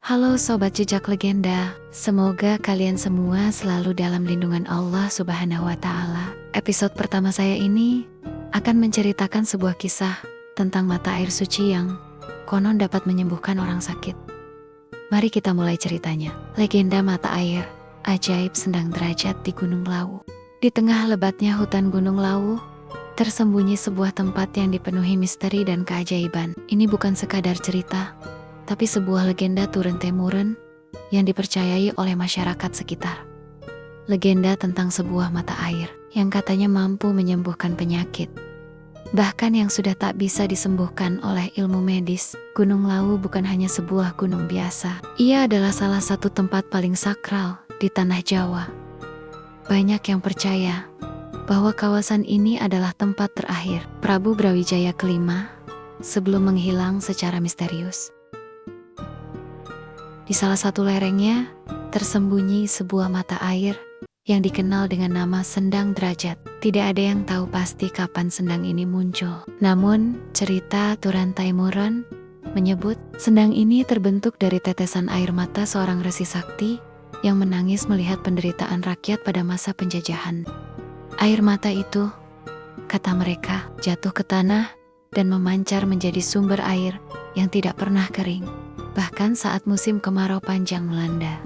Halo Sobat Jejak Legenda, semoga kalian semua selalu dalam lindungan Allah Subhanahu wa Ta'ala. Episode pertama saya ini akan menceritakan sebuah kisah tentang mata air suci yang konon dapat menyembuhkan orang sakit. Mari kita mulai ceritanya. Legenda mata air ajaib Sendang Derajat di Gunung Lawu. Di tengah lebatnya hutan Gunung Lawu, tersembunyi sebuah tempat yang dipenuhi misteri dan keajaiban. Ini bukan sekadar cerita, tapi sebuah legenda turun-temurun yang dipercayai oleh masyarakat sekitar. Legenda tentang sebuah mata air yang katanya mampu menyembuhkan penyakit, bahkan yang sudah tak bisa disembuhkan oleh ilmu medis. Gunung Lawu bukan hanya sebuah gunung biasa. Ia adalah salah satu tempat paling sakral di tanah Jawa. Banyak yang percaya bahwa kawasan ini adalah tempat terakhir Prabu Brawijaya kelima sebelum menghilang secara misterius. Di salah satu lerengnya tersembunyi sebuah mata air yang dikenal dengan nama Sendang Derajat. Tidak ada yang tahu pasti kapan sendang ini muncul. Namun, cerita turun-temurun menyebut sendang ini terbentuk dari tetesan air mata seorang resi sakti yang menangis melihat penderitaan rakyat pada masa penjajahan. Air mata itu, kata mereka, jatuh ke tanah dan memancar menjadi sumber air yang tidak pernah kering, bahkan saat musim kemarau panjang melanda.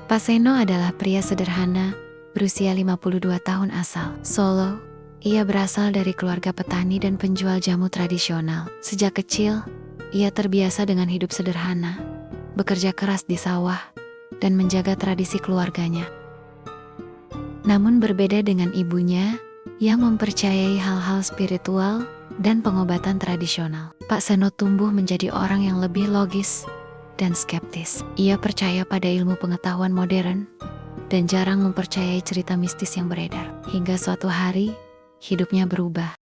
Pak Seno adalah pria sederhana, berusia 52 tahun asal Solo. Ia berasal dari keluarga petani dan penjual jamu tradisional. Sejak kecil, ia terbiasa dengan hidup sederhana, bekerja keras di sawah, dan menjaga tradisi keluarganya. Namun berbeda dengan ibunya yang mempercayai hal-hal spiritual dan pengobatan tradisional, Pak Seno tumbuh menjadi orang yang lebih logis dan skeptis. Ia percaya pada ilmu pengetahuan modern dan jarang mempercayai cerita mistis yang beredar. Hingga suatu hari, hidupnya berubah.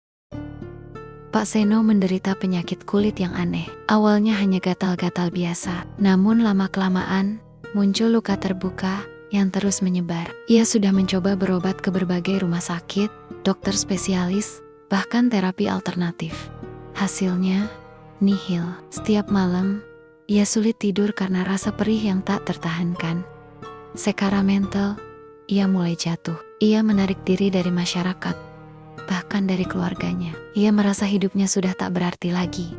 Pak Seno menderita penyakit kulit yang aneh. Awalnya hanya gatal-gatal biasa, namun lama-kelamaan muncul luka terbuka yang terus menyebar. Ia sudah mencoba berobat ke berbagai rumah sakit, dokter spesialis, bahkan terapi alternatif. Hasilnya, nihil. Setiap malam, ia sulit tidur karena rasa perih yang tak tertahankan. Secara mental, ia mulai jatuh. Ia menarik diri dari masyarakat, bahkan dari keluarganya. Ia merasa hidupnya sudah tak berarti lagi.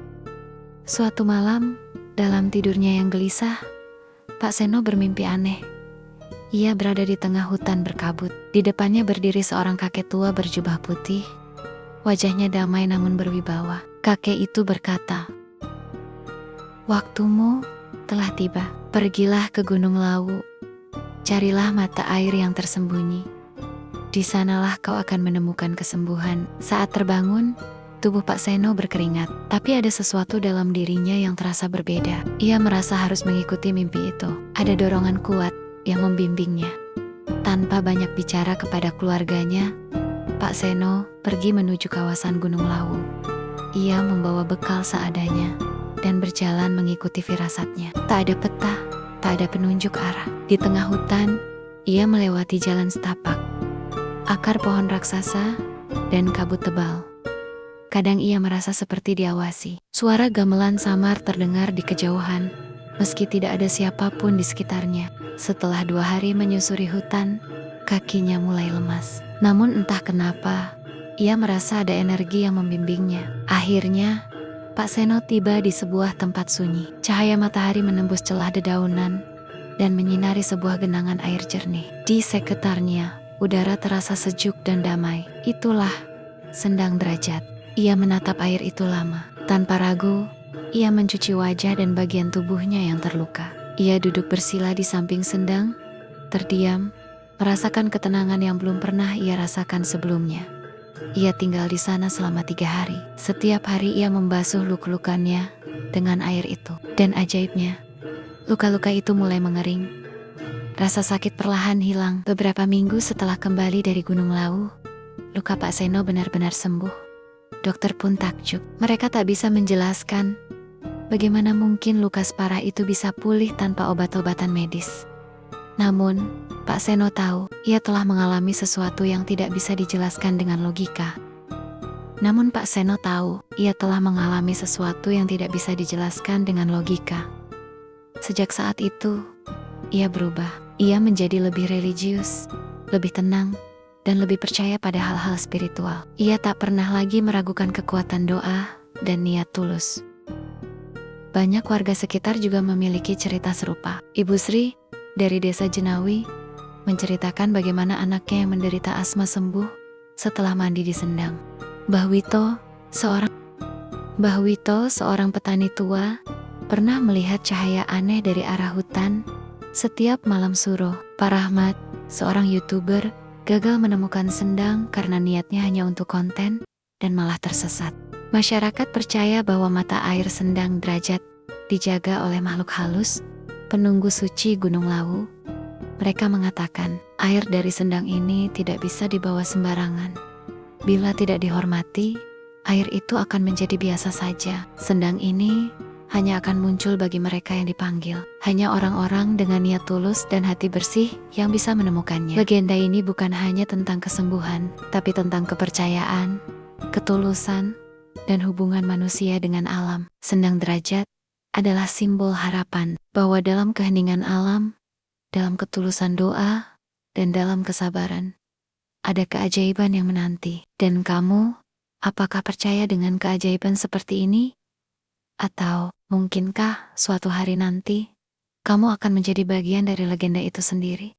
Suatu malam, dalam tidurnya yang gelisah, Pak Seno bermimpi aneh. Ia berada di tengah hutan berkabut. Di depannya berdiri seorang kakek tua berjubah putih. Wajahnya damai namun berwibawa. Kakek itu berkata, "Waktumu telah tiba. Pergilah ke Gunung Lawu. Carilah mata air yang tersembunyi. Di sanalah kau akan menemukan kesembuhan." Saat terbangun, tubuh Pak Seno berkeringat. Tapi ada sesuatu dalam dirinya yang terasa berbeda. Ia merasa harus mengikuti mimpi itu. Ada dorongan kuat yang membimbingnya. Tanpa banyak bicara kepada keluarganya, Pak Seno pergi menuju kawasan Gunung Lawu. Ia membawa bekal seadanya dan berjalan mengikuti firasatnya. Tak ada peta, tak ada penunjuk arah. Di tengah hutan, ia melewati jalan setapak, akar pohon raksasa, dan kabut tebal. Kadang ia merasa seperti diawasi. Suara gamelan samar terdengar di kejauhan, meski tidak ada siapapun di sekitarnya. Setelah 2 hari menyusuri hutan, kakinya mulai lemas. Namun entah kenapa, ia merasa ada energi yang membimbingnya. Akhirnya, Pak Seno tiba di sebuah tempat sunyi. Cahaya matahari menembus celah dedaunan dan menyinari sebuah genangan air jernih. Di sekitarnya, udara terasa sejuk dan damai. Itulah Sendang Derajat. Ia menatap air itu lama. Tanpa ragu, ia mencuci wajah dan bagian tubuhnya yang terluka. Ia duduk bersila di samping sendang, terdiam, merasakan ketenangan yang belum pernah ia rasakan sebelumnya. Ia tinggal di sana selama 3 hari. Setiap hari ia membasuh luka-lukanya dengan air itu. Dan ajaibnya, luka-luka itu mulai mengering. Rasa sakit perlahan hilang. Beberapa minggu setelah kembali dari Gunung Lawu, luka Pak Seno benar-benar sembuh. Dokter pun takjub. Mereka tak bisa menjelaskan bagaimana mungkin luka separah itu bisa pulih tanpa obat-obatan medis. Namun, Pak Seno tahu, ia telah mengalami sesuatu yang tidak bisa dijelaskan dengan logika. Namun Pak Seno tahu, ia telah mengalami sesuatu yang tidak bisa dijelaskan dengan logika. Sejak saat itu, ia berubah. Ia menjadi lebih religius, lebih tenang, dan lebih percaya pada hal-hal spiritual. Ia tak pernah lagi meragukan kekuatan doa dan niat tulus. Banyak warga sekitar juga memiliki cerita serupa. Ibu Sri dari desa Jenawi menceritakan bagaimana anaknya yang menderita asma sembuh setelah mandi di Sendang. Mbah Wito, seorang petani tua, pernah melihat cahaya aneh dari arah hutan setiap malam suruh. Pak Rahmat, seorang YouTuber, gagal menemukan Sendang karena niatnya hanya untuk konten dan malah tersesat. Masyarakat percaya bahwa mata air Sendang Derajat dijaga oleh makhluk halus, penunggu suci Gunung Lawu. Mereka mengatakan, air dari Sendang ini tidak bisa dibawa sembarangan. Bila tidak dihormati, air itu akan menjadi biasa saja. Sendang ini hanya akan muncul bagi mereka yang dipanggil. Hanya orang-orang dengan niat tulus dan hati bersih yang bisa menemukannya. Legenda ini bukan hanya tentang kesembuhan, tapi tentang kepercayaan, ketulusan, dan hubungan manusia dengan alam. Sendang Derajat adalah simbol harapan bahwa dalam keheningan alam, dalam ketulusan doa, dan dalam kesabaran, ada keajaiban yang menanti. Dan kamu, apakah percaya dengan keajaiban seperti ini? Atau mungkinkah suatu hari nanti, kamu akan menjadi bagian dari legenda itu sendiri?